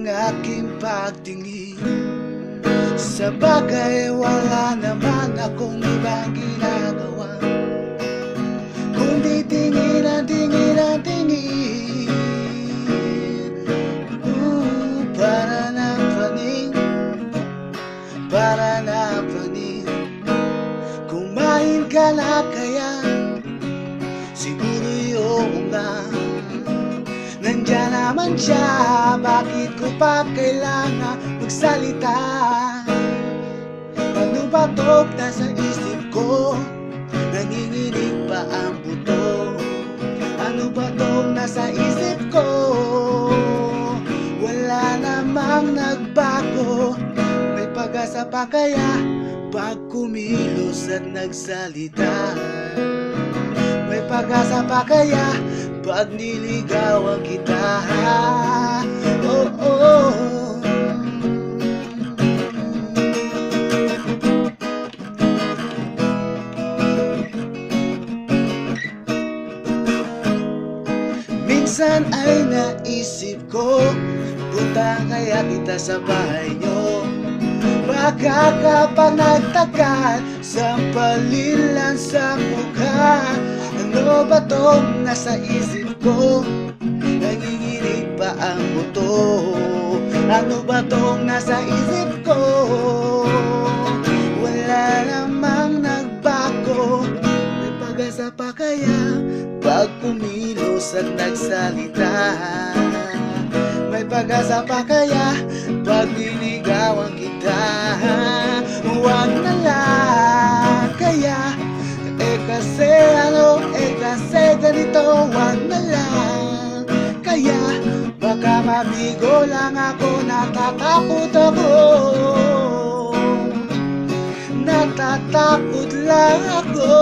ang aking pagtingin. Sa bagay wala naman akong ibang ginagawa kundi tingin ang tingin ang tingin. Para ng paning, para ng paning. Kumain ka na kaya? Siguro yung nga. Nandiyan naman siya, bakit ko pa kailangan magsalita? Ano ba to nasa isip ko? Nanginginig pa ang buto. Ano ba to nasa isip ko? Wala namang nagbago. May pag-asa pa kaya pag kumilos at nagsalita? May pag-asa pa kaya pag niligawan kita? Oh, oh. Minsan ay naisip ko, punta kaya kita sa bahay nyo. Baka kapag nagtagal, sampalin lang sa mukha. Ano ba tong nasa isip ko? Nanginginig pa ang buto. Ano ba tong nasa isip ko? Wala namang nagbago. May pag-asa pa kaya pag kumilos at nagsalita? May pag-asa pa kaya pag niligawan kita? Huwag na lang kaya, kasi ano, kasi ganito. Huwag na lang kaya, baka mabigo lang ako. Natatakot ako, natatakot lang ako.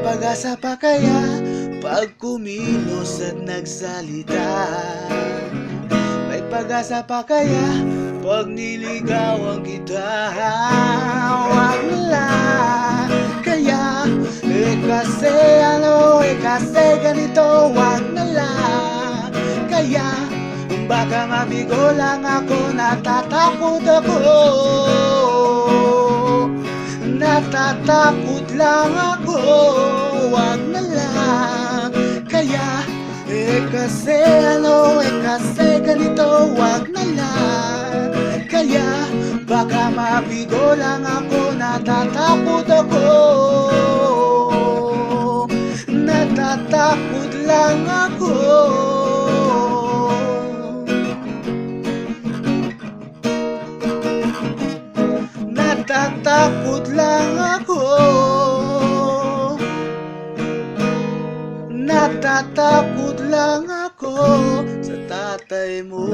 Pag-asa pa kaya pag kumilos at nagsalita? May pag-asa pa kaya pag niligawan kita? Huwag na lang kaya, kasi ano, kasi ganito. Huwag na lang kaya, baka mabigo lang ako. Natatakot ako, natatakot lang ako. Huwag na lang kaya, kasi ano, kasi ganito. Huwag na lang kaya, baka mabigo lang ako. Natatakot ako, natatakot lang ako. Natatakot lang ako, natatakot lang ako sa tatay mo.